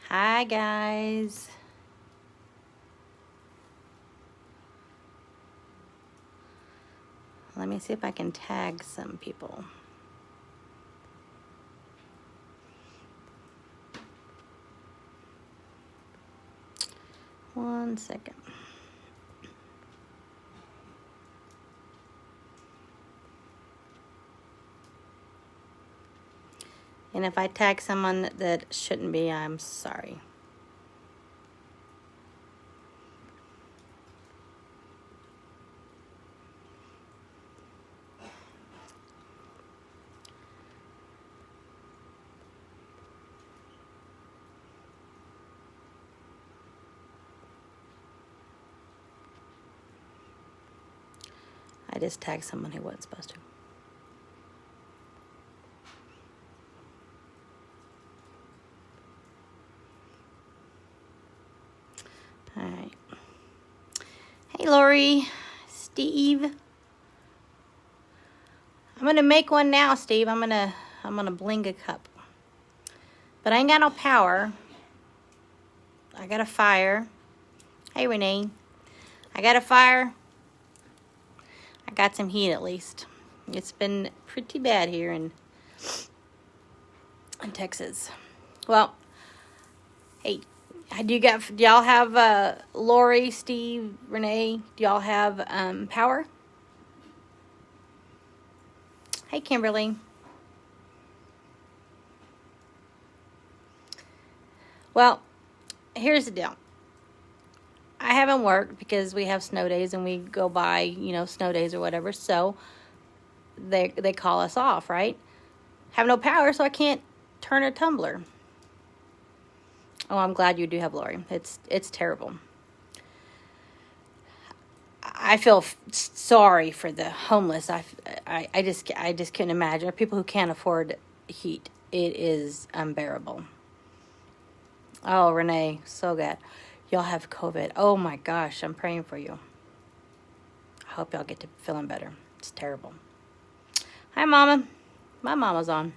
Hi guys. Let me see if I can tag some people. One second. And if I tag someone that shouldn't be, I'm sorry. I just tagged someone who wasn't supposed to. All right. Hey, Lori, Steve. I'm gonna make one now, Steve. I'm gonna bling a cup, but I ain't got no power. I got a fire. Hey, Renee. I got a fire. I got some heat at least. It's been pretty bad here in Texas. Well, hey, do y'all have Lori, Steve, Renee? Do y'all have power? Hey, Kimberly. Well, here's the deal. I haven't worked because we have snow days and we go by, snow days or whatever. So they call us off, right? Have no power, so I can't turn a tumbler. Oh, I'm glad you do have Lori. It's terrible. I feel sorry for the homeless. I just couldn't imagine. Or people who can't afford heat. It is unbearable. Oh, Renee, so good. Y'all have COVID. Oh my gosh, I'm praying for you. I hope y'all get to feeling better. It's terrible. Hi, Mama. My mama's on.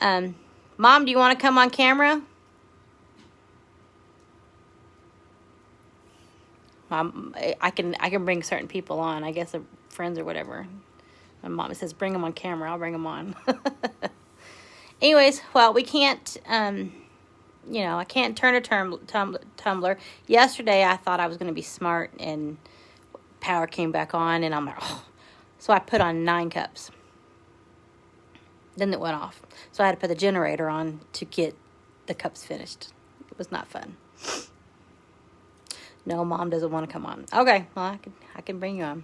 Mom, do you want to come on camera? Mom, I can bring certain people on. I guess friends or whatever. My mom says bring them on camera. I'll bring them on. Anyways, well, we can't. I can't turn a tumbler. Yesterday, I thought I was going to be smart, and power came back on, and I'm like, oh. So I put on 9 cups. Then it went off. So I had to put the generator on to get the cups finished. It was not fun. No, Mom doesn't want to come on. Okay, well, I can bring you on.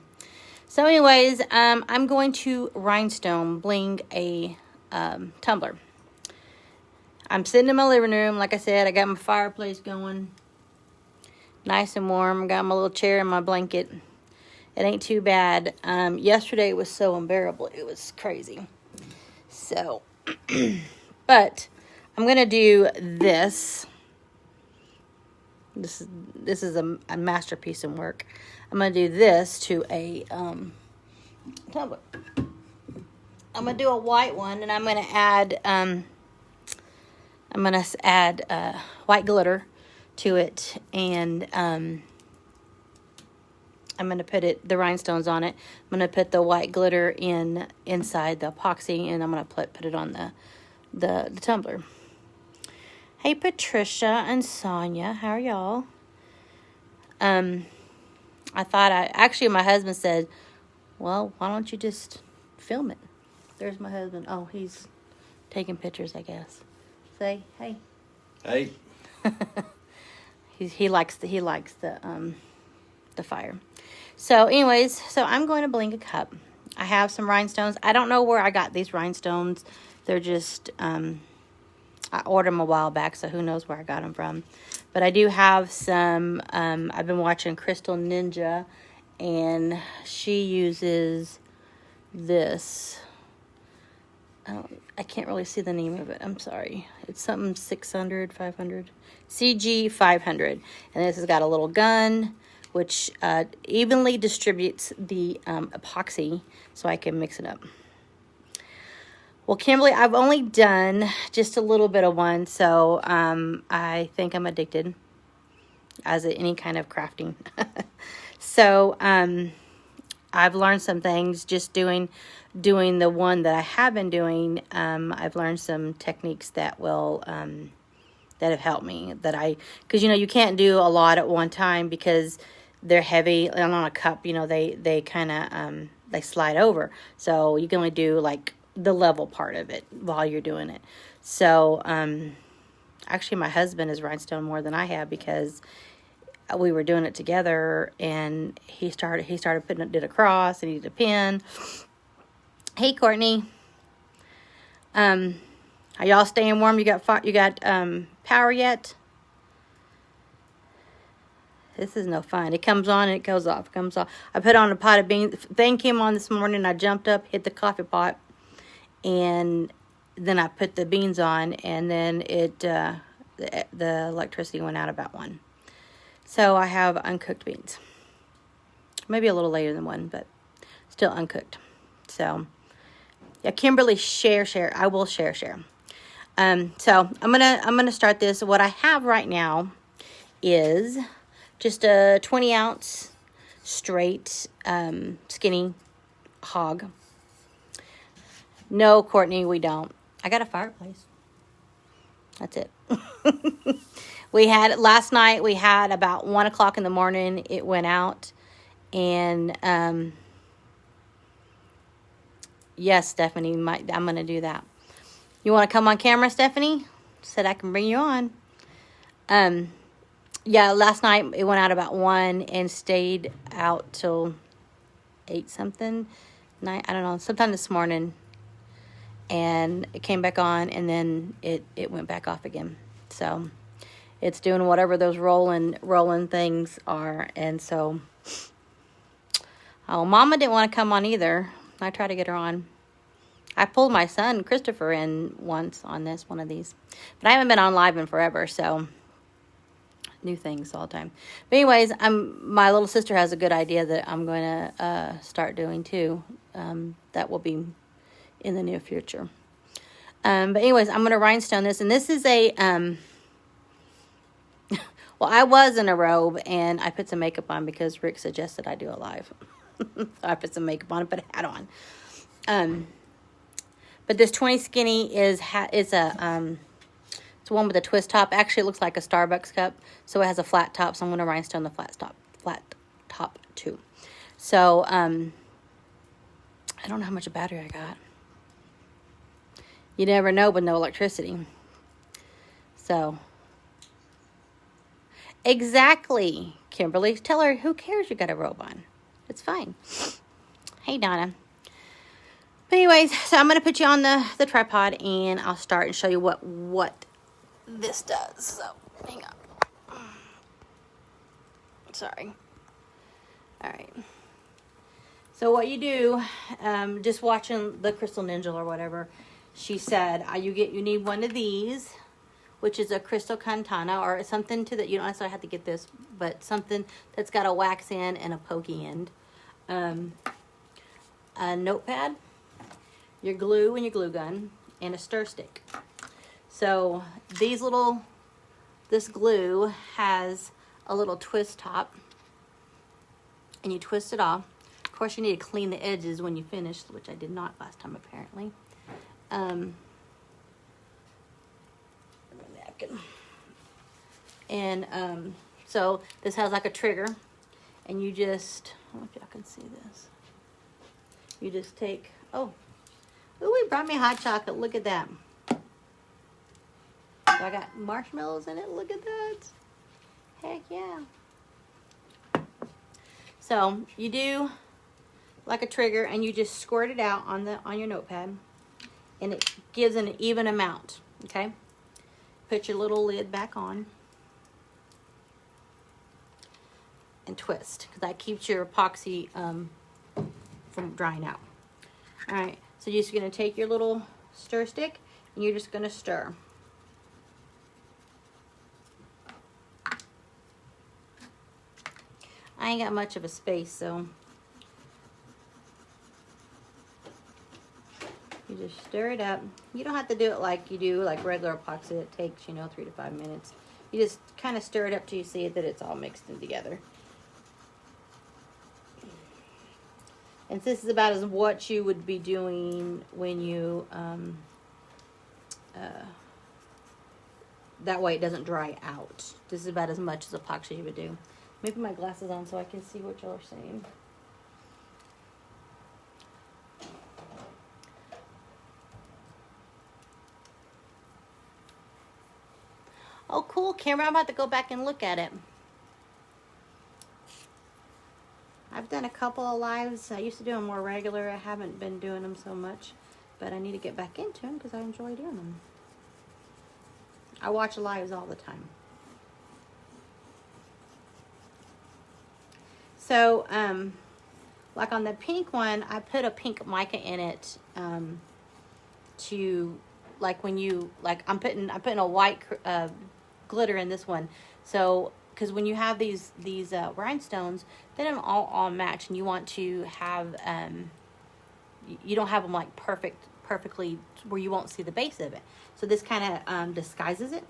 So anyways, I'm going to rhinestone bling a tumbler. I'm sitting in my living room. Like I said, I got my fireplace going. Nice and warm. Got my little chair and my blanket. It ain't too bad. Yesterday was so unbearable. It was crazy. So, but I'm going to do this. This is a masterpiece in work. I'm going to do this to a tumbler. I'm going to do a white one, and I'm going to add white glitter to it, and I'm going to put the rhinestones on it. I'm going to put the white glitter inside the epoxy, and I'm going to put it on the tumbler. Hey, Patricia and Sonia, how are y'all? Actually, my husband said, well, why don't you just film it? There's my husband. Oh, he's taking pictures, I guess. Say, hey. Hey. he likes the fire. So anyways, I'm going to bling a cup. I have some rhinestones. I don't know where I got these rhinestones. They're just, I ordered them a while back, so who knows where I got them from. But I do have some, I've been watching Crystal Ninja, and she uses this. I can't really see the name of it. I'm sorry. It's something 600, 500. CG 500. And this has got a little gun, which evenly distributes the epoxy so I can mix it up. Well, Kimberly, I've only done just a little bit of one, so I think I'm addicted as any kind of crafting. So I've learned some things just doing the one that I have been doing. I've learned some techniques that will that have helped me. Because you can't do a lot at one time because they're heavy, and on a cup, they kind of they slide over. So you can only do like the level part of it while you're doing it. So actually, my husband has rhinestone more than I have because we were doing it together, and he started did a cross, and he did a pin. Hey, Courtney. Are y'all staying warm? You got power yet? This is no fun. It comes on and it goes off. It comes off. I put on a pot of beans. Thing came on this morning. I jumped up, hit the coffee pot, and then I put the beans on, and then the electricity went out about 1. So I have uncooked beans. Maybe a little later than 1, but still uncooked. So yeah, Kimberly, share. I will share. So I'm gonna start this. What I have right now is just a 20-ounce straight skinny hog. No, Courtney, we don't. I got a fireplace. That's it. Last night we had about 1 o'clock in the morning. It went out, and yes, Stephanie, I'm going to do that. You want to come on camera, Stephanie? Said I can bring you on. Yeah, last night it went out about 1 and stayed out till 8 something. I don't know, sometime this morning. And it came back on, and then it went back off again. So it's doing whatever those rolling things are. And so, Mama didn't want to come on either. I tried to get her on. I pulled my son Christopher in once on one of these, but I haven't been on live in forever. So new things all the time. But anyways, my little sister has a good idea that I'm going to start doing too. That will be in the near future. But anyways, I'm going to rhinestone this, and this is a well, I was in a robe, and I put some makeup on because Rick suggested I do a live. So I put some makeup on and put a hat on. But this 20 skinny is it's one with a twist top. Actually, it looks like a Starbucks cup, so it has a flat top. So I'm going to rhinestone the flat top too. So I don't know how much battery I got. You never know with no electricity. So exactly, Kimberly. Tell her, who cares? You got a robe on. It's fine. Hey, Donna. But anyways, so I'm going to put you on the tripod, and I'll start and show you what this does. So, hang on. Sorry. All right. So what you do, just watching the Crystal Ninja or whatever, she said, you need one of these, which is a Crystal Cantana, or something to that. You don't necessarily have to get this, but something that's got a wax end and a pokey end. A notepad, your glue and your glue gun, and a stir stick. So this glue has a little twist top, and you twist it off. Of course, you need to clean the edges when you finish, which I did not last time apparently. And so this has like a trigger, and you just, I don't know if y'all can see this. You just take, he brought me hot chocolate. Look at that. So I got marshmallows in it. Look at that. Heck yeah. So you do like a trigger, and you just squirt it out on your notepad, and it gives an even amount. Okay. Put your little lid back on and twist, because that keeps your epoxy from drying out. All right. So you're just going to take your little stir stick, and you're just going to stir. I ain't got much of a space, so You just stir it up. You don't have to do it like you do like regular epoxy. It takes, you know, 3 to 5 minutes. You just kind of stir it up till you see that it's all mixed in together. And this is about as what you would be doing when you, that way it doesn't dry out. This is about as much as epoxy you would do. Let me put my glasses on so I can see what y'all are saying. Oh, cool, Cameron. I'm about to go back and look at it. I've done a couple of lives. I used to do them more regular. I haven't been doing them so much, but I need to get back into them because I enjoy doing them. I watch lives all the time. So, like on the pink one, I put a pink mica in it to, like when you, like I'm putting a white glitter in this one. So, because when you have these rhinestones, they don't all match, and you want to have, you don't have them like perfectly where you won't see the base of it. So this kind of disguises it.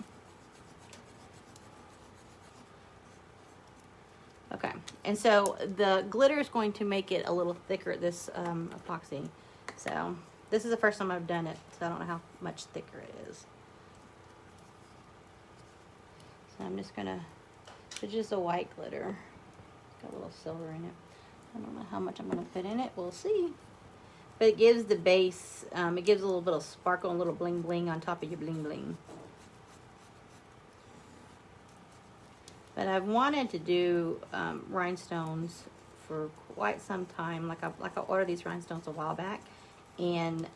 Okay, and so the glitter is going to make it a little thicker, this epoxy. So this is the first time I've done it, so I don't know how much thicker it is. So I'm just gonna, it's just a white glitter. It's got a little silver in it. I don't know how much I'm gonna put in it, we'll see. But it gives the base, it gives a little bit of sparkle and a little bling bling on top of your bling bling. But I've wanted to do rhinestones for quite some time. Like I ordered these rhinestones a while back, and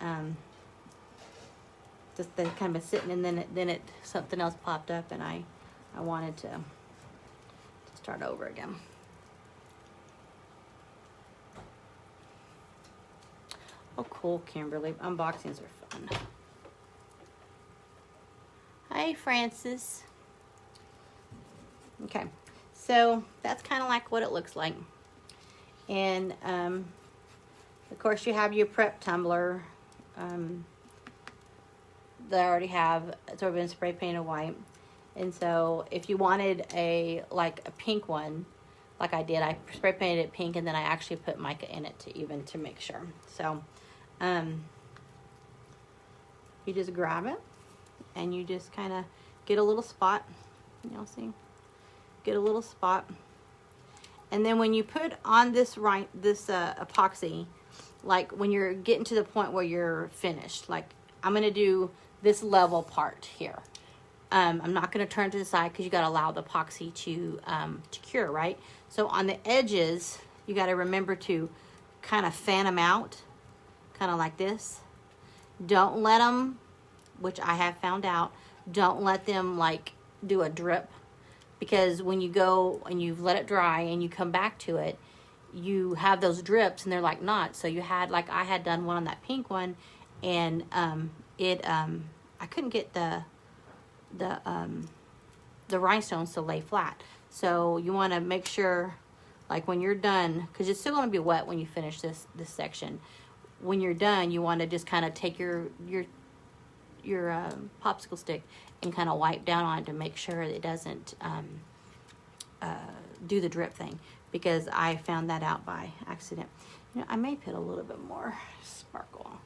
just they kind of been sitting, and then something else popped up, and I wanted to start over again. Oh, cool, Kimberly. Unboxings are fun. Hi, Francis. Okay, so that's kind of like what it looks like. And of course you have your prep tumbler that I already have. It's already been spray painted white. And so if you wanted a pink one, like I did, I spray painted it pink, and then I actually put mica in it to make sure. So you just grab it and you just kind of get a little spot. Y'all see? Get a little spot, and then when you put on this epoxy, like when you're getting to the point where you're finished, like I'm gonna do this level part here. I'm not gonna turn to the side because you gotta allow the epoxy to cure, right? So on the edges, you gotta remember to kind of fan them out, kind of like this. Don't let them, which I have found out, don't let them like do a drip. Because when you go and you've let it dry and you come back to it, you have those drips and they're like knots. So you had, like I had done one on that pink one, and I couldn't get the rhinestones to lay flat. So you want to make sure, like when you're done, because it's still going to be wet when you finish this section. When you're done, you want to just kind of take your popsicle stick and kind of wipe down on it to make sure it doesn't do the drip thing, because I found that out by accident. You know, I may put a little bit more sparkle.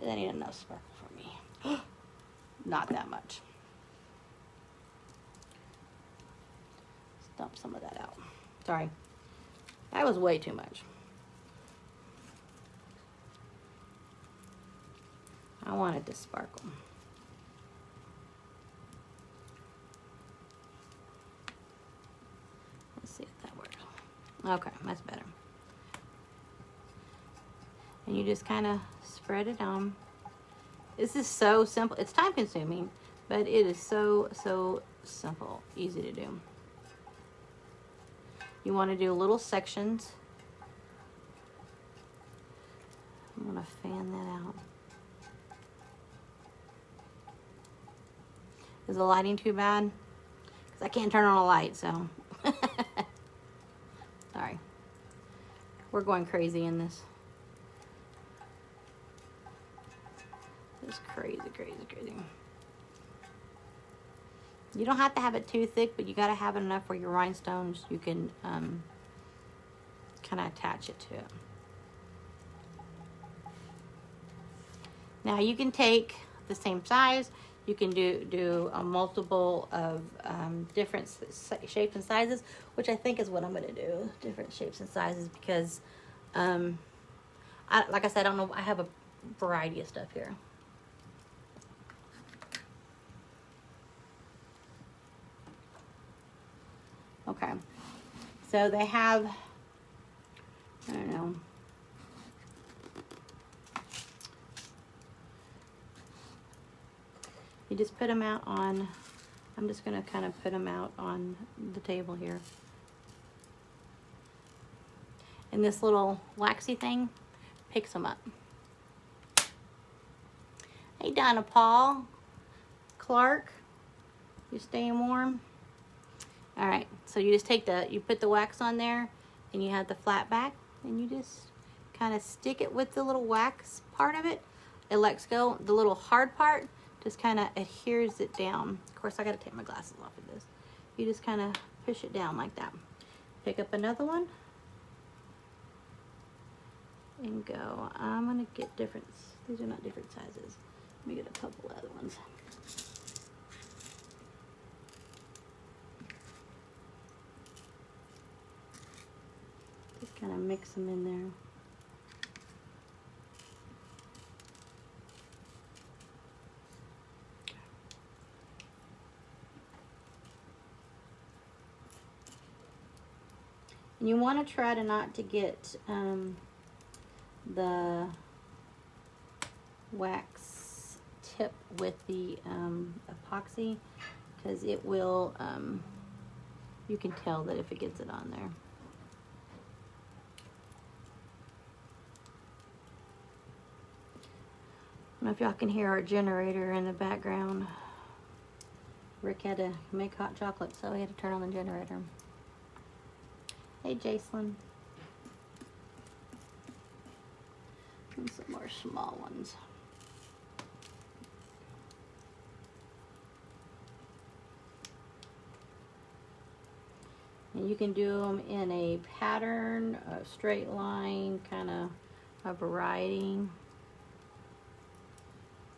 I need enough sparkle for me. Not that much. Dump some of that out. Sorry. That was way too much. I want it to sparkle. Let's see if that works. Okay, that's better. And you just kind of spread it on. This is so simple. It's time consuming, but it is so simple, easy to do. You want to do little sections. I'm going to fan that out. Is the lighting too bad? Because I can't turn on a light, so. Sorry. We're going crazy in this. It's crazy, crazy, crazy. You don't have to have it too thick, but you got to have it enough where your rhinestones, you can kind of attach it to it. Now you can take the same size. You can do a multiple of different shapes and sizes, which I think is what I'm going to do. Different shapes and sizes because, like I said, I don't know. I have a variety of stuff here. Okay, so they have, I don't know. You just put them out on, I'm just going to kind of put them out on the table here. And this little waxy thing picks them up. Hey, Donna Paul, Clark, you staying warm? All right, so you just take you put the wax on there and you have the flat back and you just kind of stick it with the little wax part of it. It lets go. The little hard part just kind of adheres it down. Of course, I got to take my glasses off of this. You just kind of push it down like that. Pick up another one and go. I'm going to get different, these are not different sizes. Let me get a couple other ones. Just kind of mix them in there. And you want to try to not to get the wax tip with the epoxy, because it will, you can tell that if it gets it on there. I don't know if y'all can hear our generator in the background. Rick had to make hot chocolate, so he had to turn on the generator. Hey, Jacelyn. And some more small ones. And you can do them in a pattern, a straight line, kind of a variety.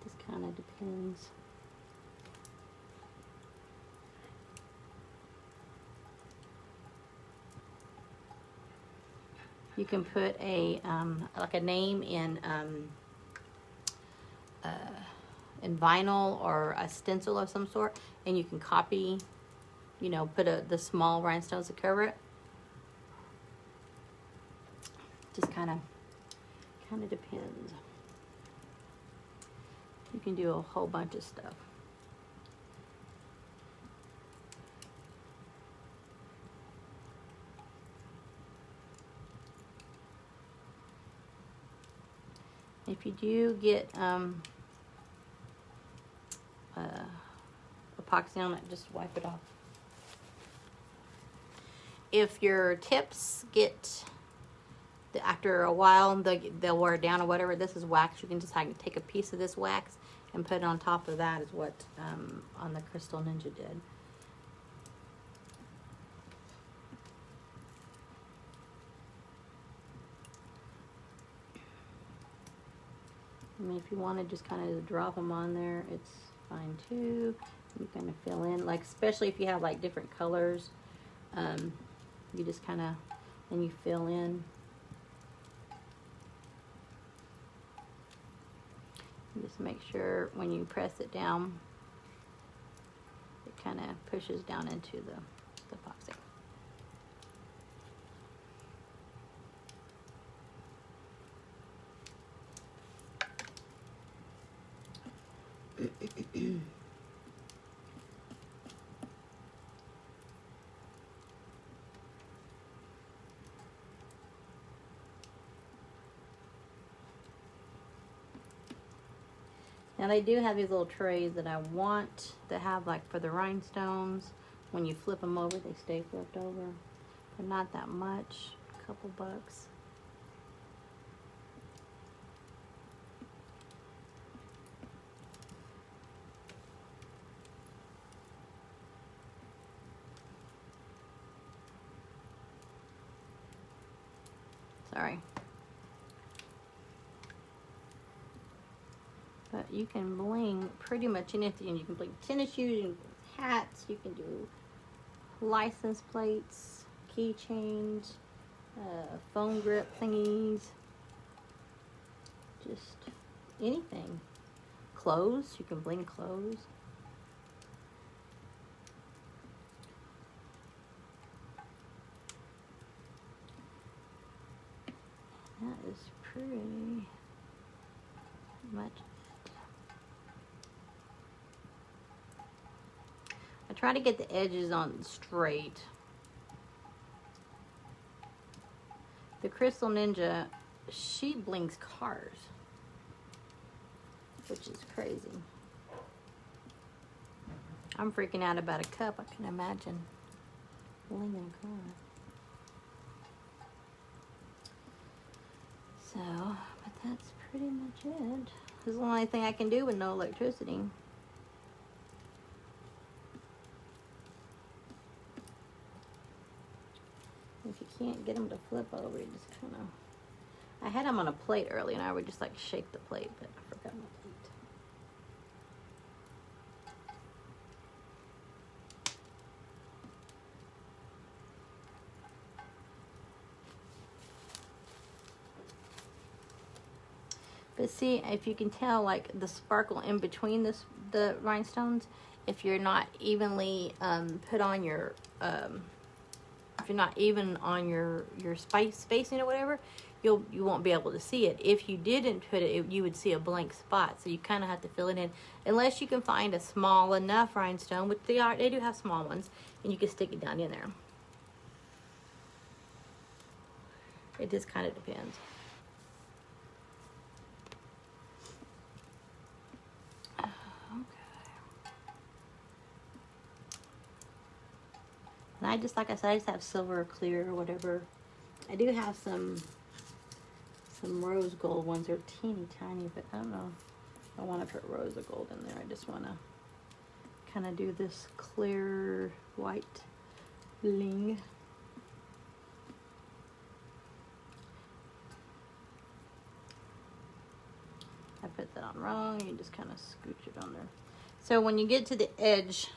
Just kind of depends. You can put a like a name in vinyl or a stencil of some sort, and you can copy, you know, put the small rhinestones to cover it. Just kind of depends. You can do a whole bunch of stuff. If you do get epoxy on it, just wipe it off. If your tips get, after a while, they'll wear down or whatever, this is wax. You can just take a piece of this wax and put it on top of that, is what on the Crystal Ninja did. I mean, if you want to just kind of drop them on there, it's fine too. You kind of fill in, like, especially if you have like different colors, you just kind of, and you fill in. And just make sure when you press it down, it kind of pushes down into the epoxy. Now they do have these little trays that I want to have, like for the rhinestones. When you flip them over, they stay flipped over. They're not that much, a couple bucks. But you can bling pretty much anything. You can bling tennis shoes, you can bling hats, you can do license plates, keychains, phone grip thingies, just anything. Clothes, you can bling clothes. That is pretty much it. I try to get the edges on straight. The Crystal Ninja, she blinks cars, which is crazy. I'm freaking out about a cup. I can imagine blinging a car. So, but that's pretty much it. This is the only thing I can do with no electricity. If you can't get them to flip over, you just kind of... I had them on a plate earlier, and I would just like shake the plate, but I forgot my plate. But see, if you can tell, like the sparkle in between the rhinestones, if you're not evenly put on your, if you're not even on your spacing or whatever, you won't be able to see it. If you didn't put it, you would see a blank spot. So you kind of have to fill it in, unless you can find a small enough rhinestone, which they do have small ones, and you can stick it down in there. It just kind of depends. And I just, like I said, I just have silver or clear or whatever. I do have some rose gold ones. They're teeny tiny, but I don't know. I want to put rose gold in there. I just want to kind of do this clear white bling. I put that on wrong. You just kind of scooch it on there. So when you get to the edge,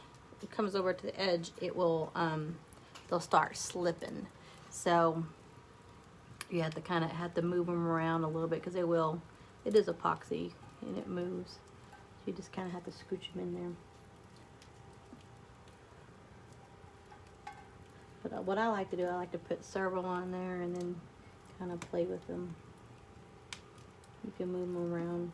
it comes over to the edge, it will, they'll start slipping. So you have to kind of move them around a little bit, because they will. It is epoxy and it moves. So you just kind of have to scooch them in there. But what I like to do, I like to put several on there and then kind of play with them. You can move them around.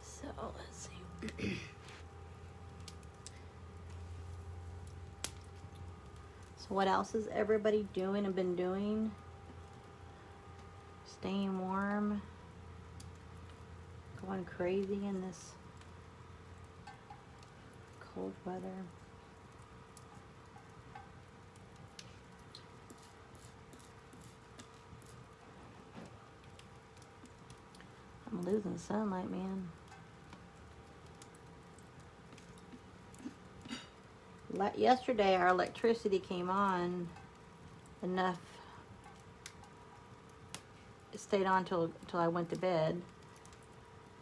So let's see. So what else is everybody doing and been doing? Staying warm. Going crazy in this cold weather. I'm losing sunlight, man. Yesterday our electricity came on enough. It stayed on till I went to bed.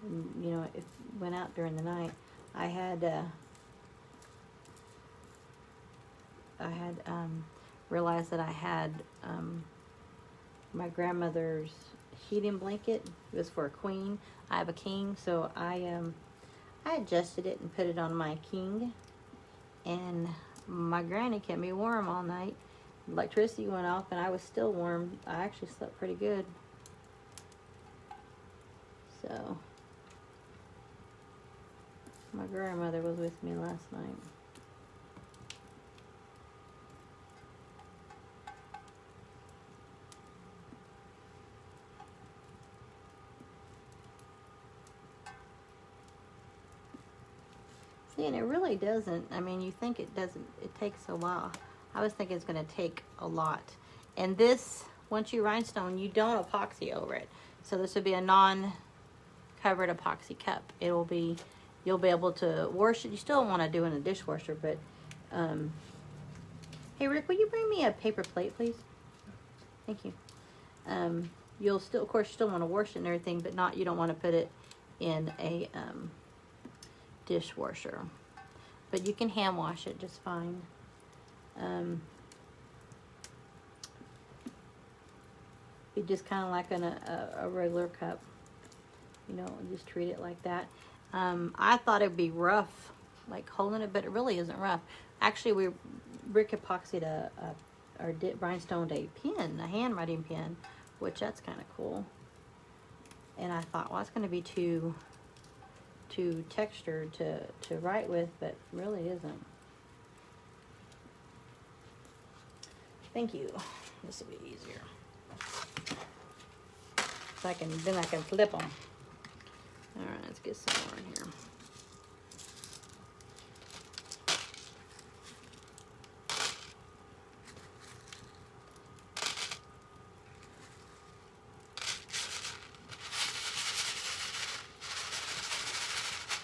And, you know, it went out during the night. I had realized that I had my grandmother's heating blanket. It was for a queen. I have a king, so I adjusted it and put it on my king. And my granny kept me warm all night. Electricity went off and I was still warm. I actually slept pretty good. So, my grandmother was with me last night. See, and it really doesn't. I mean, you think it doesn't. It takes a while. I was thinking it's going to take a lot. And this once you rhinestone, you don't epoxy over it. So this would be a non-covered epoxy cup. You'll be able to wash it. You still want to do it in a dishwasher, but hey Rick, will you bring me a paper plate, please? Thank you. You'll still, of course, you still want to wash it and everything, but you don't want to put it in a dishwasher. But you can hand wash it just fine. Be just kind of like a regular cup, you know, just treat it like that. I thought it'd be rough, like holding it, but it really isn't rough. Actually, Rick epoxied or rhinestoned a pen, a handwriting pen, which that's kind of cool. And I thought, well, it's going to be too textured to write with, but really isn't. Thank you. This will be easier. So then I can flip them. All right, let's get some more in here.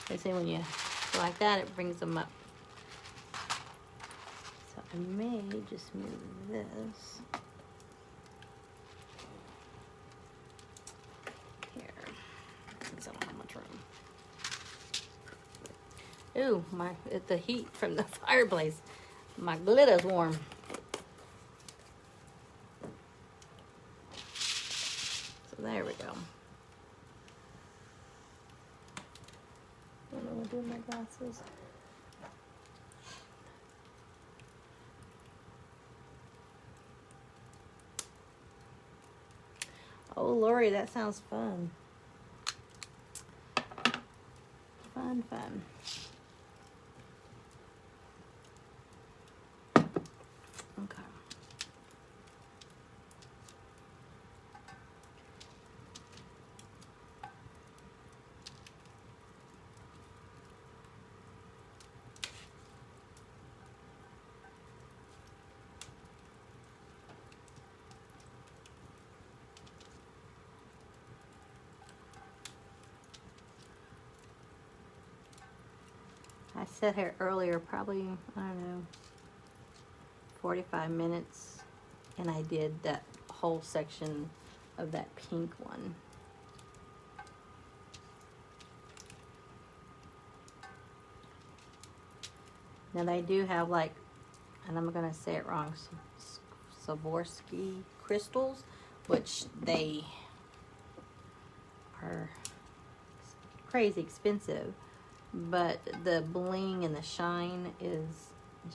They say when you like that, it brings them up. So I may just move this here, because I don't have much room. Ooh, the heat from the fireplace. My glitter's warm. So there we go. I don't know what to do with my glasses. Oh, Lori, that sounds fun. Fun. Okay. I sat here earlier, probably, I don't know, 45 minutes, and I did that whole section of that pink one. Now they do have, like, and I'm going to say it wrong, Swarovski crystals, which they are crazy expensive. But the bling and the shine is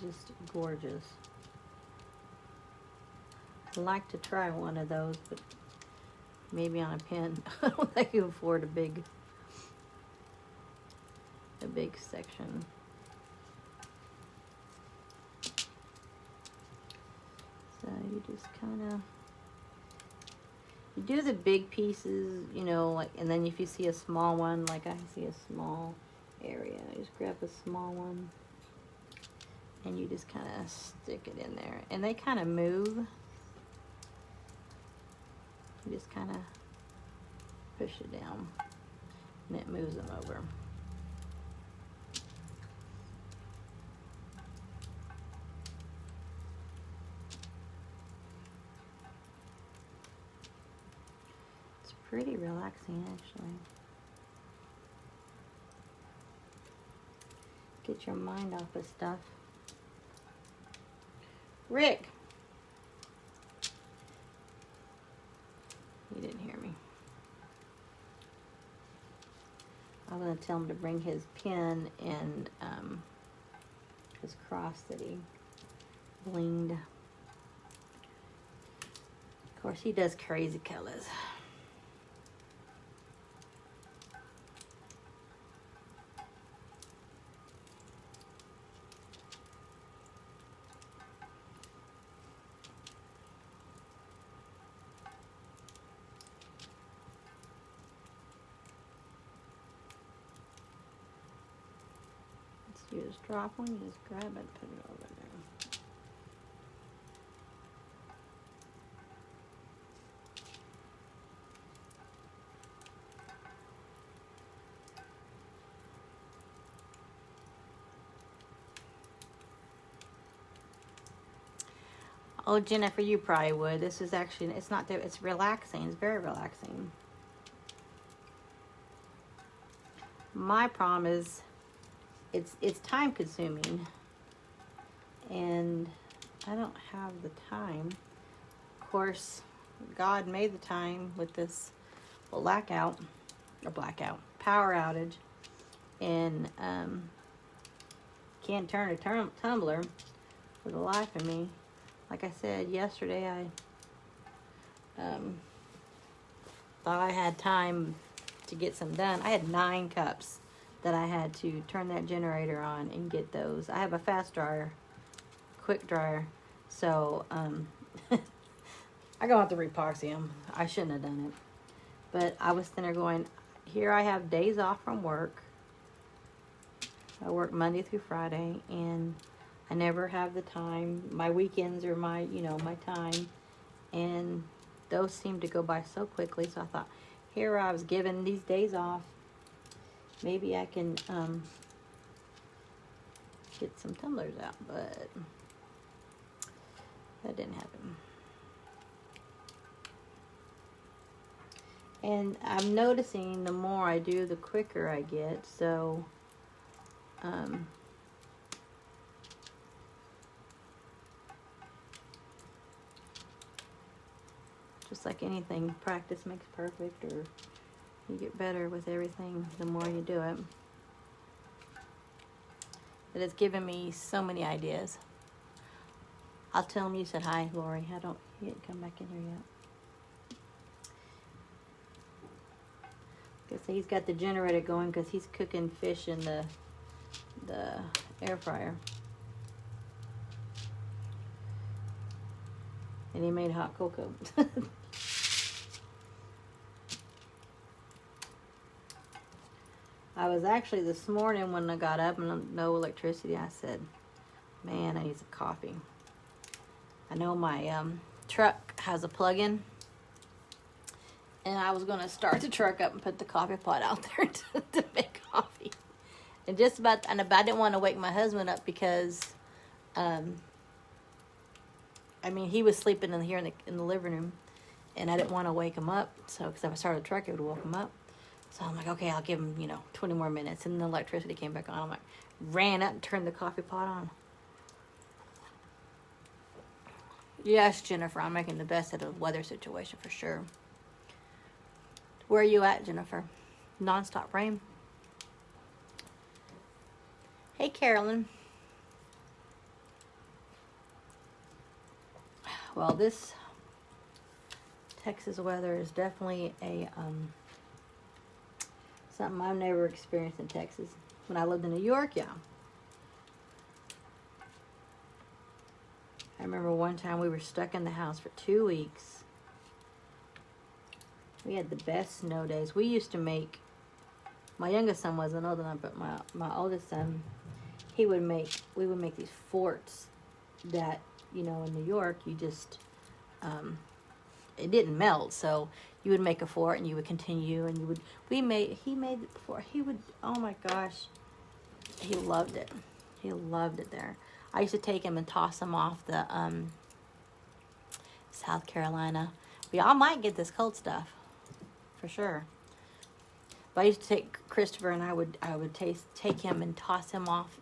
just gorgeous. I'd like to try one of those, but maybe on a pen. I don't think you afford a big section. So you just kind of, you do the big pieces, you know, like, and then if you see a small one, like I see a small area, you just grab a small one and you just kind of stick it in there, and they kind of move. You just kind of push it down and it moves them over. It's pretty relaxing, actually. Get your mind off of stuff. Rick! He didn't hear me. I'm going to tell him to bring his pen and his cross that he blinged. Of course, he does crazy colors. You just drop one, you just grab it, put it over there. Oh, Jennifer, you probably would. This is actually, it's not that, it's relaxing. It's very relaxing. My problem is it's time consuming. And I don't have the time. Of course, God made the time with this power outage. And can't turn a tumbler for the life of me. Like I said yesterday, I thought I had time to get some done. I had 9 cups that I had to turn that generator on and get those. I have a fast dryer, quick dryer, so I'm gonna have to epoxy them. I shouldn't have done it, but I was sitting there going, here I have days off from work. I work Monday through Friday, and I never have the time. My weekends are my time, and those seem to go by so quickly. So I thought, here I was given these days off. Maybe I can get some tumblers out, but that didn't happen. And I'm noticing the more I do, the quicker I get. So just like anything, practice makes perfect, or you get better with everything the more you do it. But it's given me so many ideas. I'll tell him you said hi, Lori. He didn't come back in here yet. Guess he's got the generator going because he's cooking fish in the air fryer. And he made hot cocoa. I was actually this morning when I got up and no electricity, I said, man, I need some coffee. I know my truck has a plug-in, and I was going to start the truck up and put the coffee pot out there to make coffee. And I didn't want to wake my husband up because, he was sleeping here in the living room, and I didn't want to wake him up. So, because if I started the truck, it would woke him up. So I'm like, okay, I'll give him, 20 more minutes. And the electricity came back on. I'm like, ran up and turned the coffee pot on. Yes, Jennifer, I'm making the best of the weather situation for sure. Where are you at, Jennifer? Non-stop rain? Hey, Carolyn. Well, this Texas weather is definitely something I've never experienced in Texas. When I lived in New York, yeah. I remember one time we were stuck in the house for 2 weeks. We had the best snow days. We used to make, my youngest son wasn't old enough, but my oldest son, we would make these forts that, in New York, you just, it didn't melt, so you would make a fort and you would continue, and he made it before. Oh my gosh, he loved it. He loved it there. I used to take him and toss him off the South Carolina. Y'all might get this cold stuff for sure. But I used to take Christopher, and I would take him and toss him off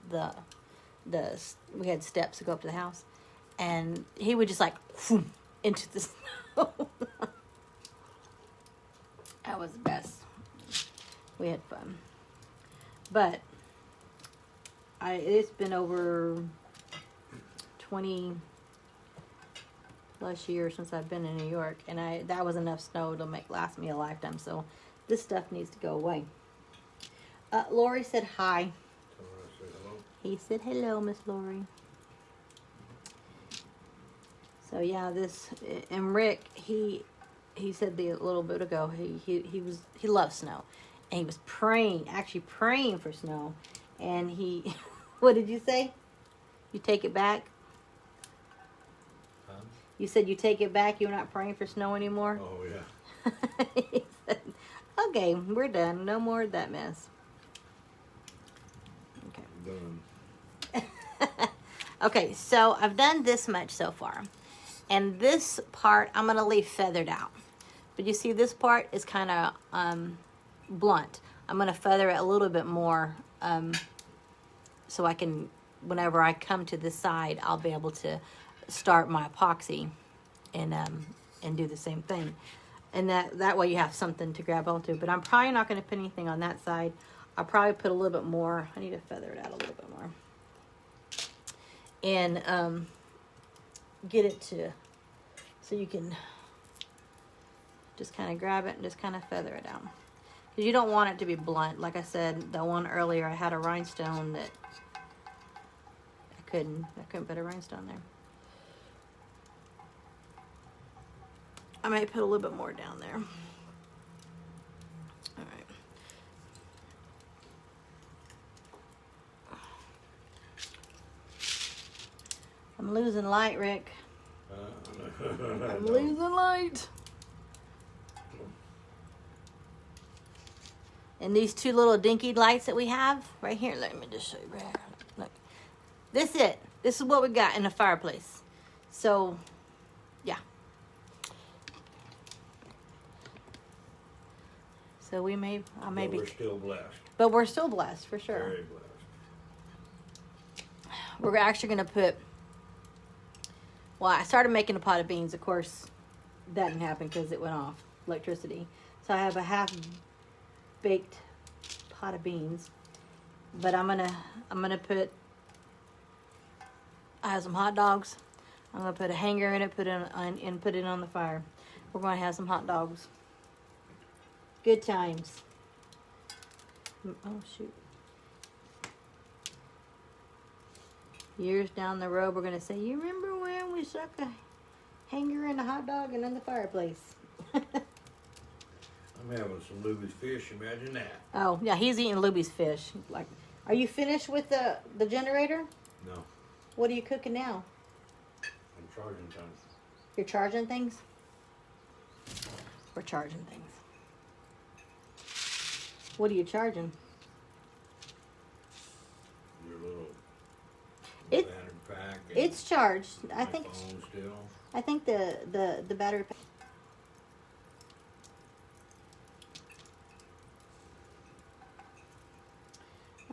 we had steps to go up to the house, and he would just like whoom, into the snow. That was the best. We had fun. But it's been over 20 plus years since I've been in New York, and that was enough snow to last me a lifetime. So this stuff needs to go away. Lori said hi. He said hello, Miss Lori. So yeah, and Rick, he said a little bit ago, he loves snow, and he was actually praying for snow, and he, what did you say? You take it back? Huh? You said you take it back. You're not praying for snow anymore. Oh yeah. He said, okay, we're done. No more of that mess. Okay. Done. Okay, so I've done this much so far. And this part I'm going to leave feathered out. But you see this part is kind of blunt. I'm going to feather it a little bit more so I can, whenever I come to this side, I'll be able to start my epoxy and do the same thing. And that way you have something to grab onto. But I'm probably not going to put anything on that side. I'll probably put a little bit more. I need to feather it out a little bit more. And get it to, so you can just kind of grab it and just kind of feather it out. Because you don't want it to be blunt. Like I said, the one earlier, I had a rhinestone that I couldn't put a rhinestone there. I might put a little bit more down there. All right. I'm losing light, Rick. I'm losing light. And these two little dinky lights that we have right here, let me just show you right here. Look. This is what we got in the fireplace. So, yeah. So we may, I may be. We're still blessed. But we're still blessed, for sure. Very blessed. We're actually going to put, well, I started making a pot of beans. Of course, that didn't happen because it went off, electricity. So I have a half-baked pot of beans. But I'm gonna put, I have some hot dogs. I'm going to put a hanger in it, put it on the fire. We're going to have some hot dogs. Good times. Oh, shoot. Years down the road, we're going to say, you remember when we stuck a hanger in a hot dog and in the fireplace? I'm having some Luby's fish, imagine that. Oh, yeah, he's eating Luby's fish. Like, are you finished with the generator? No. What are you cooking now? I'm charging things. You're charging things? We're charging things. What are you charging? Your little It- battery pack. And It's charged. my phone still. I think the battery pack.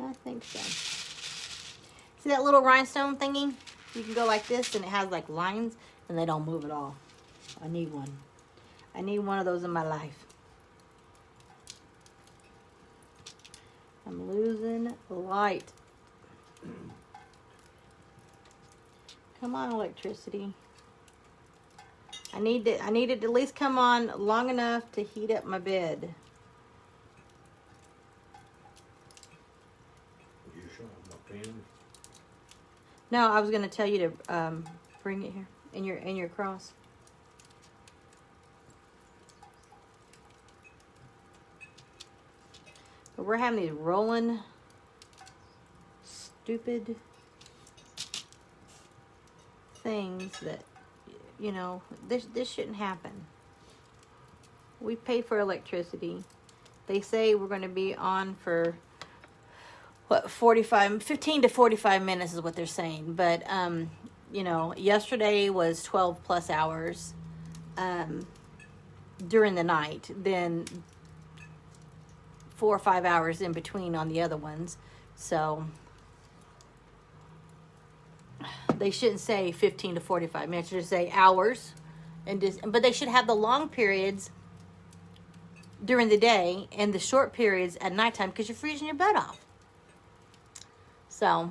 I think so. See that little rhinestone thingy? You can go like this and it has like lines and they don't move at all. I need one. I need one of those in my life. I'm losing light. Come on, electricity. I need it to at least come on long enough to heat up my bed. You sure I'm up in? No, I was going to tell you to bring it here in your cross. But we're having these rolling, stupid things that, you know, this shouldn't happen. We pay for electricity. They say we're going to be on for what, 15 to 45 minutes is what they're saying. But, you know, yesterday was 12 plus hours during the night. Then 4 or 5 hours in between on the other ones. So they shouldn't say 15 to 45 minutes. They should say hours. But they should have the long periods during the day and the short periods at nighttime because you're freezing your butt off. So.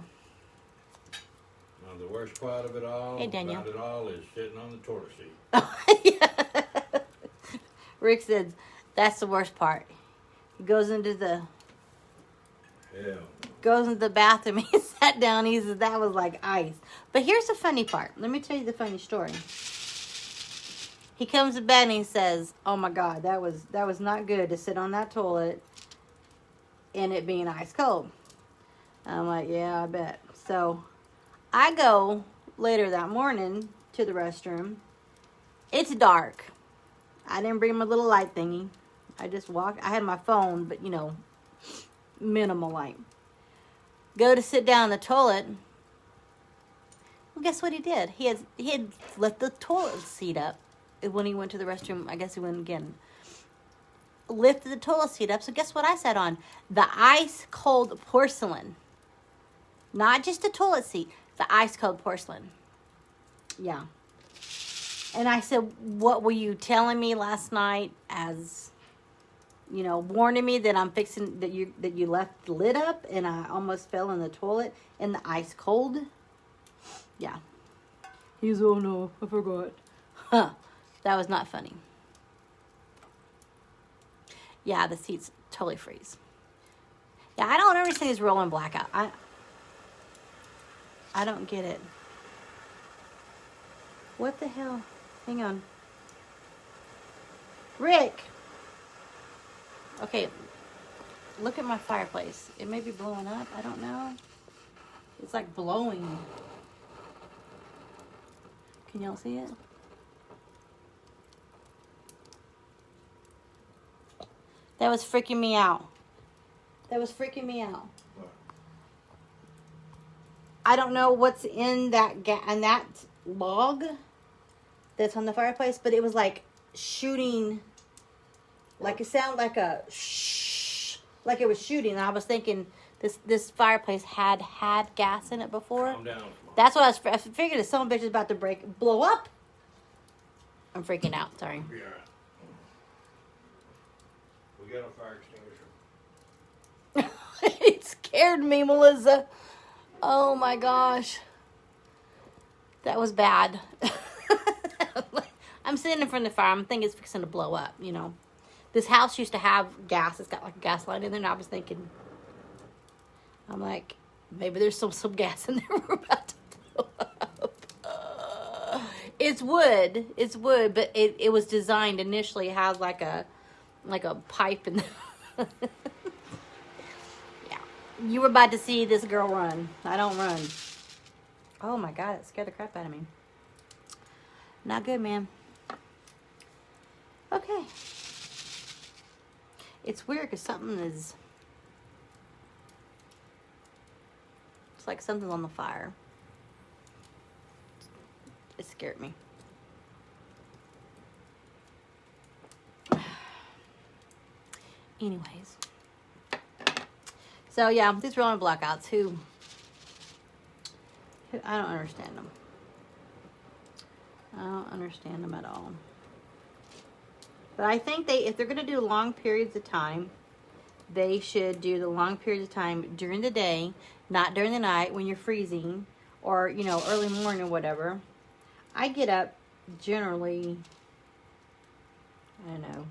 Now the worst part of it all, Hey, Daniel. about it all, is sitting on the toilet seat. Yeah. Rick said that's the worst part. He goes into the bathroom. He sat down. He said that was like ice. But here's the funny part. Let me tell you the funny story. He comes to bed and he says, "Oh my God, that was not good to sit on that toilet and it being ice cold." I'm like, "Yeah, I bet." So I go later that morning to the restroom. It's dark. I didn't bring my little light thingy. I just walked. I had my phone, but, you know, minimal light. Go to sit down in the toilet. Well, guess what he did? He had left the toilet seat up when he went to the restroom. I guess he went again. Lifted the toilet seat up. So guess what I sat on? The ice cold porcelain. Not just the toilet seat. The ice cold porcelain. Yeah. And I said, what were you telling me last night as, you know, warning me that I'm fixing, that you left the lid up and I almost fell in the toilet in the ice cold? Yeah. He's, oh no, I forgot. Huh. That was not funny. Yeah, the seats totally freeze. Yeah, I don't understand these rolling blackout. I don't get it. What the hell? Hang on. Rick! Okay, look at my fireplace. It may be blowing up. I don't know. It's like blowing. Can y'all see it? That was freaking me out. That was freaking me out. What? I don't know what's in that that log that's on the fireplace, but it was like shooting, like it sounded like a shh, like it was shooting. And I was thinking this fireplace had gas in it before. Calm down. That's what I figured. If some bitch is about to blow up. I'm freaking out. Sorry. Yeah. We got a fire extinguisher. It scared me, Melissa. Oh my gosh. That was bad. I'm sitting in front of the fire. I'm thinking it's fixing to blow up, you know. This house used to have gas. It's got like a gas line in there. And I was thinking, I'm like, maybe there's some gas in there we're about to blow up. It's wood. It's wood, but it was designed initially. It has like a pipe in there. Yeah. You were about to see this girl run. I don't run. Oh my God, it scared the crap out of me. Not good, man. Okay. It's weird because something is... It's like something's on the fire. It scared me. Anyways. So, yeah, these rolling blackouts, I don't understand them. I don't understand them at all. But I think if they're going to do long periods of time, they should do the long periods of time during the day, not during the night when you're freezing or, you know, early morning or whatever. I get up generally, I don't know,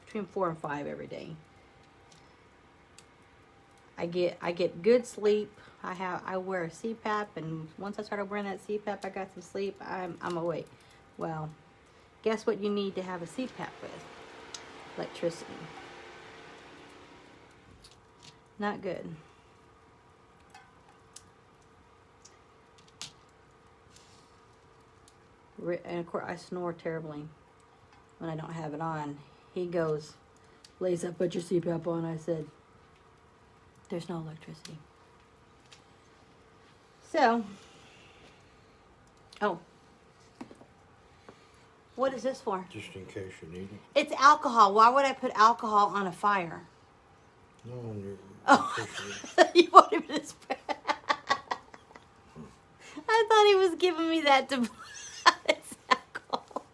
between 4 and 5 every day. I get good sleep. I wear a CPAP, and once I started wearing that CPAP, I got some sleep. I'm awake. Well, guess what you need to have a CPAP with? Electricity. Not good. And of course, I snore terribly when I don't have it on. He goes, Lisa, put your CPAP on. I said, there's no electricity. So, oh, what is this for? Just in case you need it. It's alcohol. Why would I put alcohol on a fire? No, on your... Oh, you wanted me to spread. I thought he was giving me that to... It's alcohol.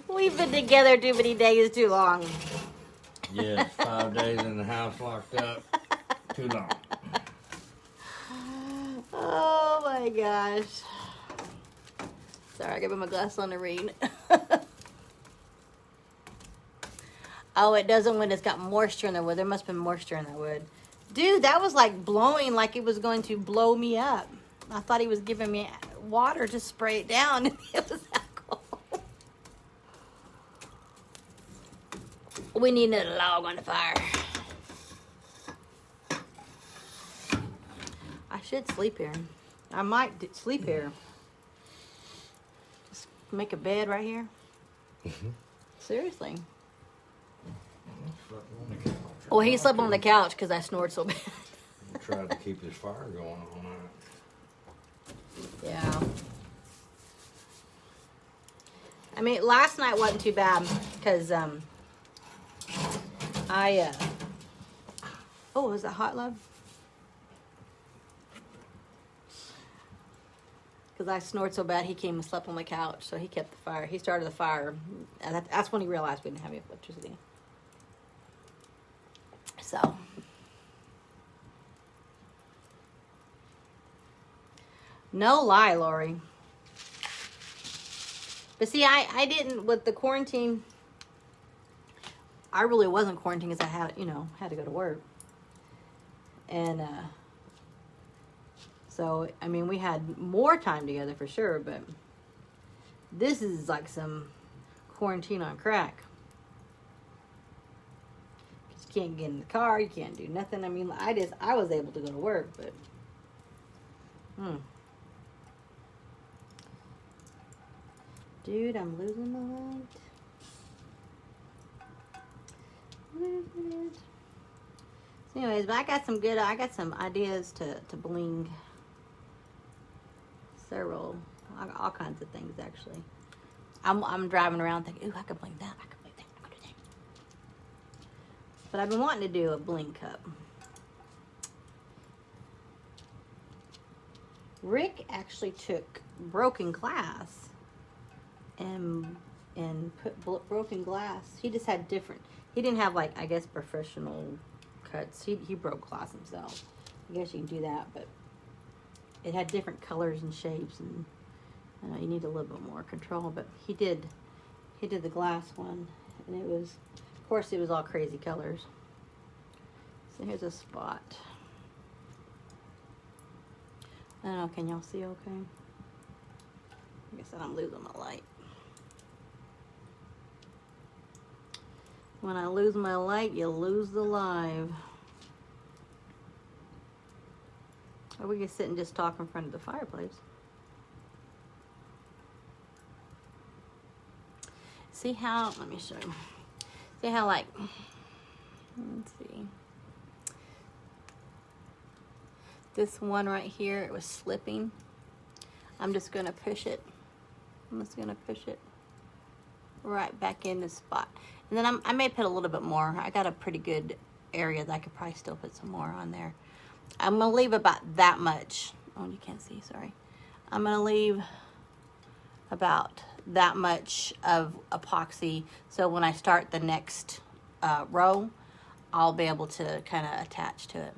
We've been together too many days too long. Yes, 5 days in the house locked up. Too long. Oh my gosh. Sorry, I got my glass on to read. Oh, it doesn't when it's got moisture in the wood. There must have been moisture in the wood. Dude, that was like blowing like it was going to blow me up. I thought he was giving me water to spray it down. It was alcohol. We need another log on the fire. I should sleep here. I might sleep here. Just make a bed right here. Seriously. Well, he slept on the couch because I snored so bad. I tried to keep this fire going all night. Yeah. I mean, last night wasn't too bad because oh, was that hot, love? Because I snored so bad, he came and slept on the couch, so he kept the fire. He started the fire, and that's when he realized we didn't have any electricity. So, no lie, Lori. But see, I didn't, with the quarantine, I really wasn't quarantined because I had to go to work. And, so, I mean, we had more time together for sure, but this is like some quarantine on crack. You can't get in the car, you can't do nothing. I mean, I was able to go to work, but, Dude, I'm losing my light. Losing it. So anyways, but I got some ideas to bling. Several, all kinds of things actually. I'm driving around thinking, ooh, I could bling that, I could bling that, I could do that. But I've been wanting to do a bling cup. Rick actually took broken glass and put broken glass. He just had different. He didn't have like, I guess, professional cuts. He broke glass himself. I guess you can do that, but it had different colors and shapes, and you need a little bit more control. But he did the glass one, and it was, of course, it was all crazy colors. So here's a spot. I don't know, can y'all see okay? I guess I'm losing my light. When I lose my light, you lose the live. Or we can sit and just talk in front of the fireplace. See how, let me show you. See how like, let's see. This one right here, it was slipping. I'm just gonna push it. Right back in the spot. And then I may put a little bit more. I got a pretty good area that I could probably still put some more on there. I'm gonna leave about that much. Oh, you can't see, sorry. I'm gonna leave about that much of epoxy, so when I start the next row, I'll be able to kind of attach to it.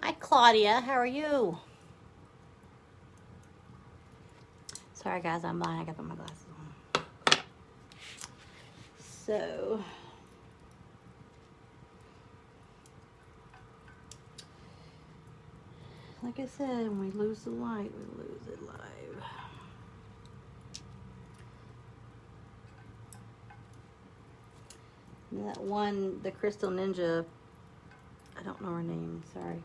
Hi, Claudia. How are you? Sorry, guys. I'm blind. I got to put my glasses on. So, like I said, when we lose the light, we lose it live. And that one, the Crystal Ninja, I don't know her name. Sorry.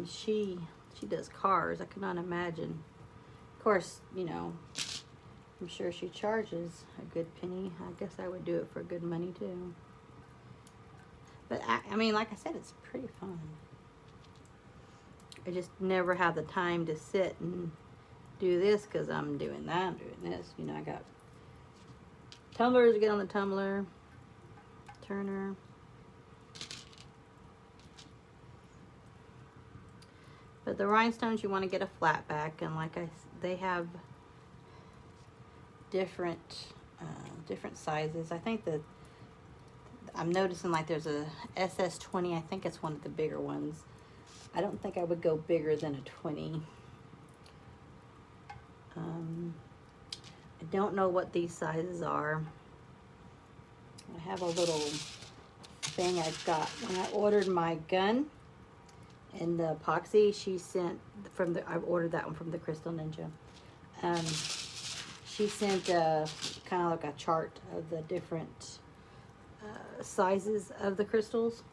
She does cars. I could not imagine. Of course, I'm sure she charges a good penny. I guess I would do it for good money too. But I mean, like I said, it's pretty fun. I just never have the time to sit and do this because I'm doing that, I'm doing this. I got tumblers to get on the tumbler, turner. But the rhinestones, you want to get a flat back, and they have different sizes. I think that I'm noticing like there's a SS20. I think it's one of the bigger ones. I don't think I would go bigger than a 20. I don't know what these sizes are. I have a little thing I got when I ordered my gun. And the epoxy she sent I ordered that one from the Crystal Ninja. She sent kind of like a chart of the different sizes of the crystals,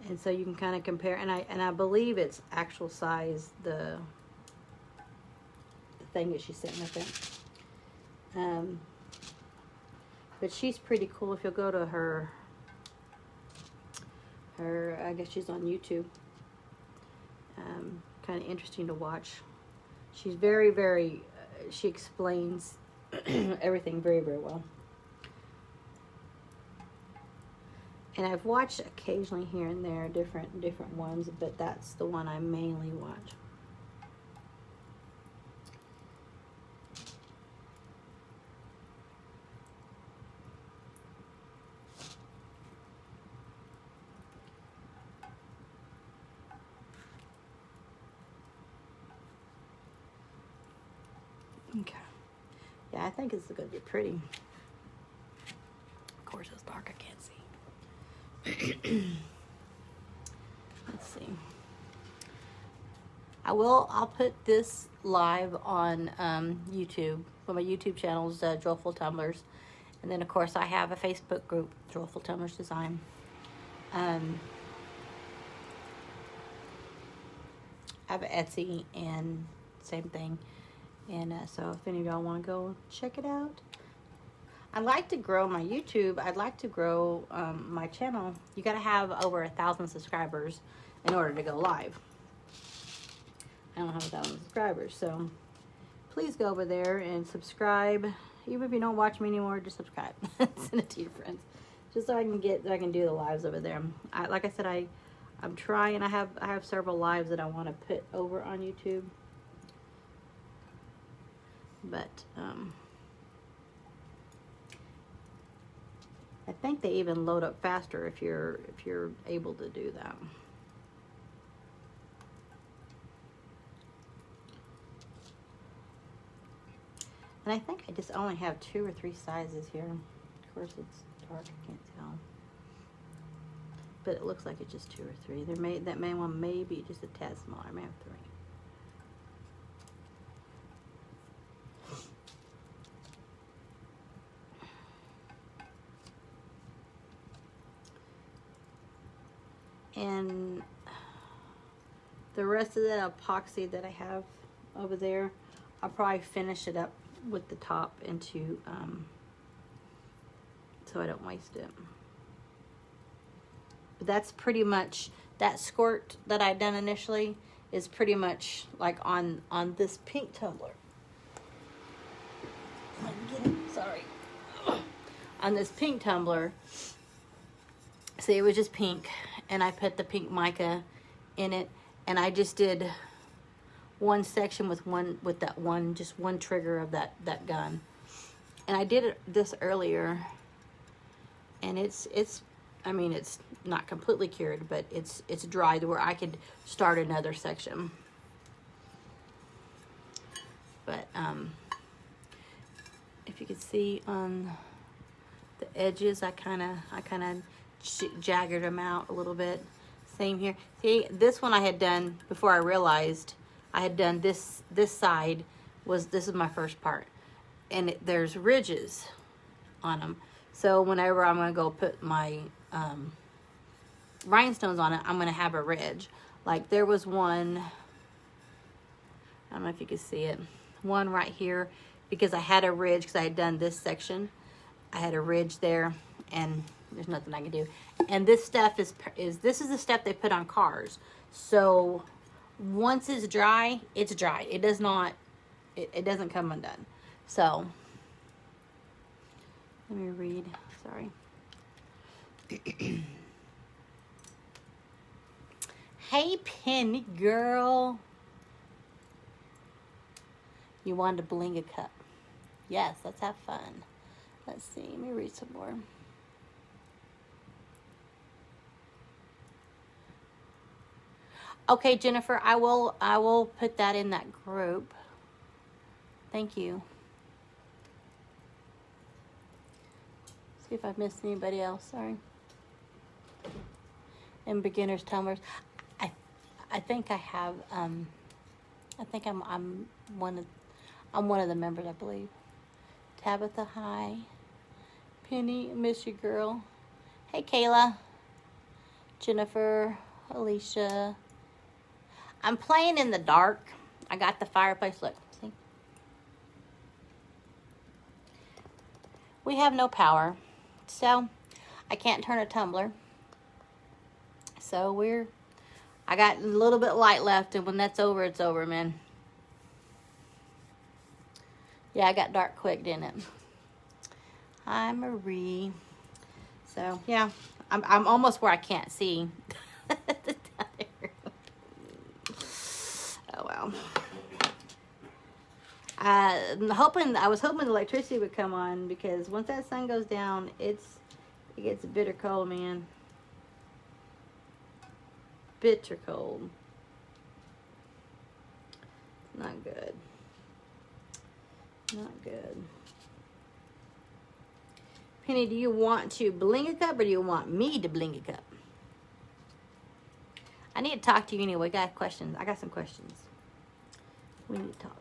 and so you can kind of compare. And I believe it's actual size, the thing that she sent with it. But she's pretty cool. If you'll go to her Her, I guess she's on YouTube. Kind of interesting to watch. She's very, very, she explains everything very, very well. And I've watched occasionally here and there different ones, but that's the one I mainly watch. Okay. Yeah, I think it's going to be pretty. Of course, it's dark. I can't see. Let's see. I'll put this live on YouTube. For my YouTube channels, Joyful Tumblers. And then, of course, I have a Facebook group, Joyful Tumblers Design. I have an Etsy, and same thing. And so if any of y'all want to go check it out. I'd like to grow my YouTube. I'd like to grow my channel. You got to have over 1,000 subscribers in order to go live. I don't have 1,000 subscribers, so please go over there and subscribe. Even if you don't watch me anymore, just subscribe. Send it to your friends, just so I can do the lives over there. Like I said, I'm trying. I have several lives that I want to put over on YouTube, but I think they even load up faster if you're able to do that. And I think I just only have 2 or 3 sizes here. Of course, it's dark, I can't tell. But it looks like it's just 2 or 3. That main one may be just a tad smaller. I may have 3. And the rest of that epoxy that I have over there, I'll probably finish it up with the top into so I don't waste it. But that's pretty much, that skirt that I done initially is pretty much like on this pink tumbler. I can get it, sorry. On this pink tumbler, see, it was just pink, and I put the pink mica in it, and I just did one section with just one trigger of that gun. And I did this earlier, and it's I mean, it's not completely cured, but it's dry to where I could start another section. But if you can see on the edges, I kind of jagged them out a little bit. Same here. See, this one I had done before I realized I had done this side. This is my first part, and there's ridges on them. So whenever I'm gonna go put my rhinestones on it, I'm gonna have a ridge. Like there was one, I don't know if you can see it, one right here, because I had a ridge because I had done this section. I had a ridge there, and there's nothing I can do. And this stuff is this is the stuff they put on cars. So once it's dry, it's dry. It does not, it doesn't come undone. So let me read, sorry. Hey, Penny girl. You wanted to bling a cup. Yes, let's have fun. Let's see, let me read some more. Okay, Jennifer, I will put that in that group. Thank you. See if I've missed anybody else. Sorry. And beginners tumblers. I think I have. I think I'm one of the members, I believe. Tabitha, hi. Penny, miss you, girl. Hey, Kayla. Jennifer, Alicia. I'm playing in the dark. I got the fireplace. Look, see? We have no power, so I can't turn a tumbler. So I got a little bit of light left, and when that's over, it's over, man. Yeah, I got dark quick, didn't it? Hi, Marie. So, yeah, I'm almost where I can't see. Oh, well. I was hoping the electricity would come on, because once that sun goes down, it gets bitter cold, man. Bitter cold. Not good. Not good. Penny, do you want to bling a cup, or do you want me to bling a cup? I need to talk to you anyway. I got questions. I got some questions. We need to talk.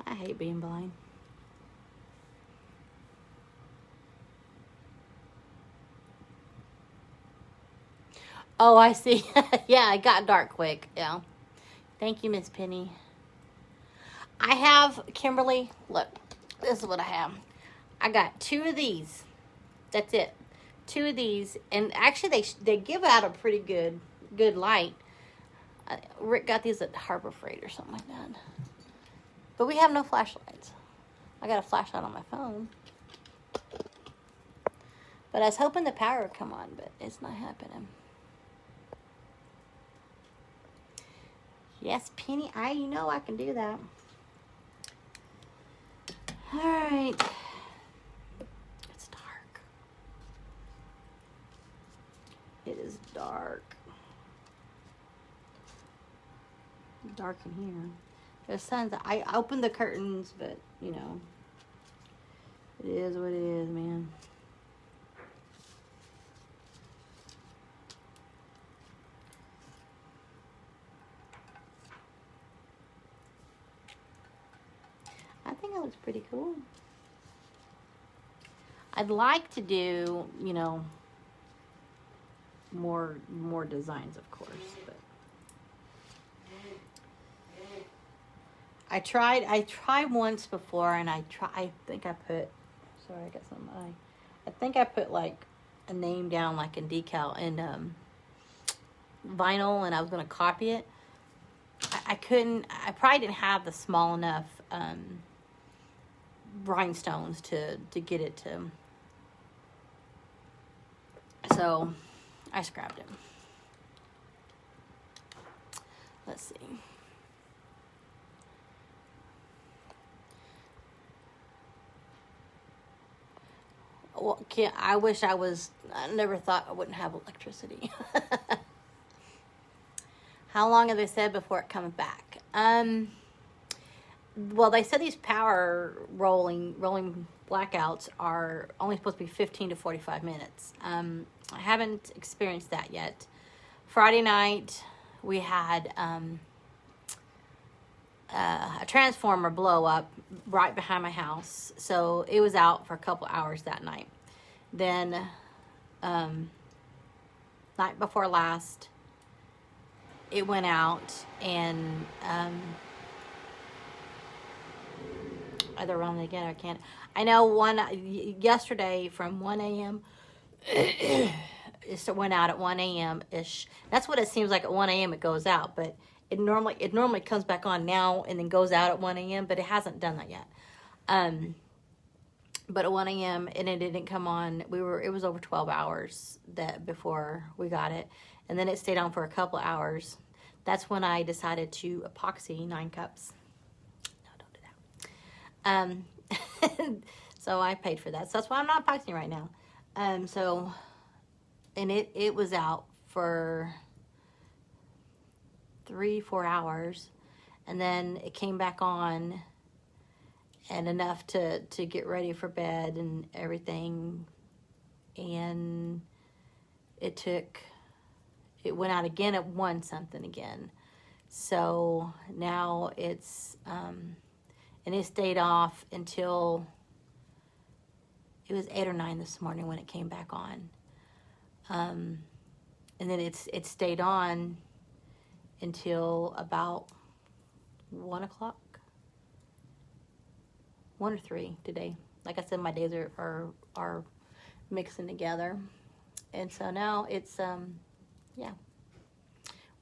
I hate being blind. Oh, I see. Yeah, it got dark quick. Yeah. Thank you, Miss Penny. I have, Kimberly, look, this is what I have. I got 2 of these. That's it. 2 of these. And actually, they give out a pretty good light. Rick got these at Harbor Freight or something like that. But we have no flashlights. I got a flashlight on my phone. But I was hoping the power would come on, but it's not happening. Yes, Penny, you know I can do that. All right. It's dark. It is dark. Dark in here. The sun's, I opened the curtains, but, you know, it is what it is, man. I think it looks pretty cool. I'd like to do, you know, more designs, of course, but I tried once before, and I think I put, sorry, I got some in my eye. I think I put like a name down, like in decal and vinyl, and I was going to copy it. I couldn't, I probably didn't have the small enough rhinestones to get it to, so I scrapped it. Let's see. Well, I wish I never thought I wouldn't have electricity. How long have they said before it comes back? Well, they said these power rolling blackouts are only supposed to be 15 to 45 minutes. I haven't experienced that yet. Friday night, we had a transformer blow up right behind my house. So it was out for a couple hours that night. Then, night before last, it went out, and either run again, I can't. I know yesterday from 1 a.m. it went out at 1 a.m. ish. That's what it seems like. At 1 a.m. it goes out, but it normally comes back on now and then goes out at 1 a.m. But it hasn't done that yet. But at 1 a.m. and it didn't come on. It was over 12 hours before we got it, and then it stayed on for a couple hours. That's when I decided to epoxy 9 cups. No, don't do that. So I paid for that. So that's why I'm not epoxying right now. And it was out for 3-4 hours, and then it came back on, and enough to get ready for bed and everything. And it went out again at 1 something again. So now it's, and it stayed off until it was 8 or 9 this morning when it came back on. And then it stayed on until about 1 o'clock. 1 or 3 today. Like I said, my days are mixing together. And so now it's, yeah,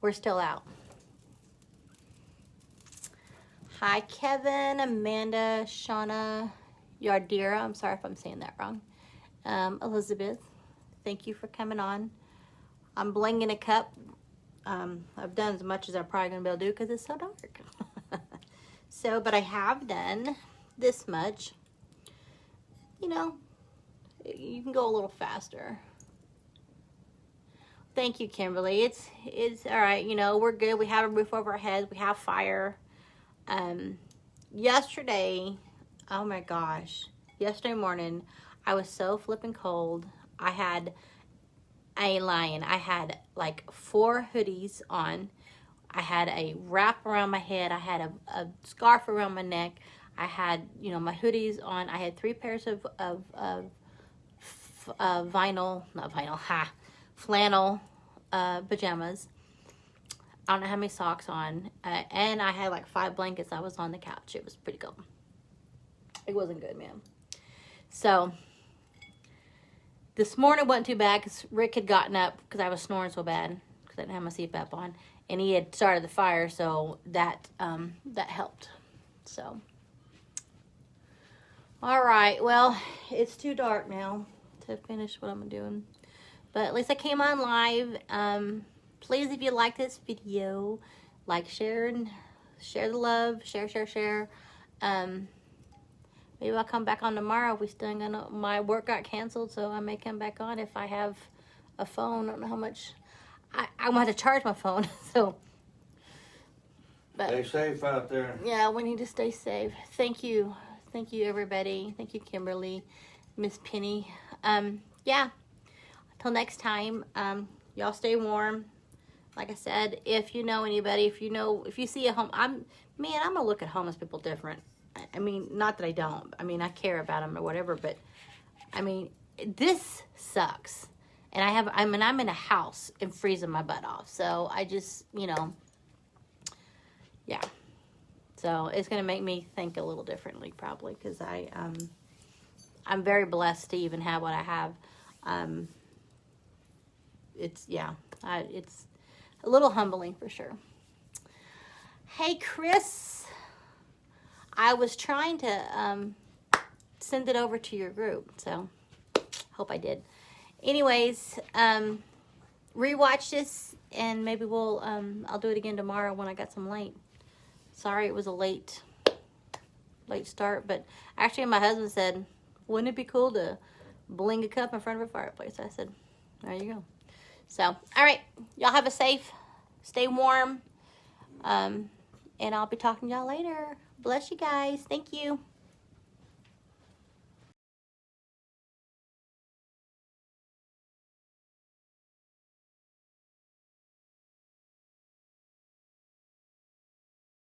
we're still out. Hi, Kevin, Amanda, Shauna, Yardira. I'm sorry if I'm saying that wrong. Elizabeth, thank you for coming on. I'm blinging a cup. I've done as much as I'm probably going to be able to do because it's so dark. So, but I have done this much. You know, you can go a little faster. Thank you, Kimberly. It's all right. You know, we're good. We have a roof over our heads. We have fire. Yesterday, oh my gosh, yesterday morning, I was so flipping cold. I had like 4 hoodies on. I had a wrap around my head. I had a scarf around my neck. I had, you know, my hoodies on. I had 3 pairs of flannel pajamas. I don't know how many socks on. And I had like 5 blankets. I was on the couch. It was pretty cold. It wasn't good, man. So this morning wasn't too bad because Rick had gotten up because I was snoring so bad because I didn't have my CPAP on. And he had started the fire, so that helped. So, all right. Well, it's too dark now to finish what I'm doing. But at least I came on live. Please, if you like this video, like, share, and share the love. Share. Maybe I'll come back on tomorrow. We still gonna. My work got canceled, so I may come back on if I have a phone. I don't know how much. I'm gonna have to charge my phone. So, but Stay safe out there. yeah, we need to stay safe. Thank you, everybody. Thank you, Kimberly, Miss Penny. Yeah. Till next time. Y'all stay warm. Like I said, if you know anybody, if you see a home, I'm gonna look at homeless people different. I mean, not that I don't. I mean, I care about them or whatever, but I mean, this sucks. And I'm in a house and freezing my butt off. So I just, yeah. So it's going to make me think a little differently probably because I'm very blessed to even have what I have. It's a little humbling for sure. Hey, Chris, I was trying to send it over to your group, so hope I did. Anyways, rewatch this, and maybe I'll do it again tomorrow when I got some light. Sorry it was a late start, but actually my husband said, wouldn't it be cool to bling a cup in front of a fireplace? I said, there you go. So, all right, y'all have a safe, stay warm, and I'll be talking to y'all later. Bless you guys. Thank you.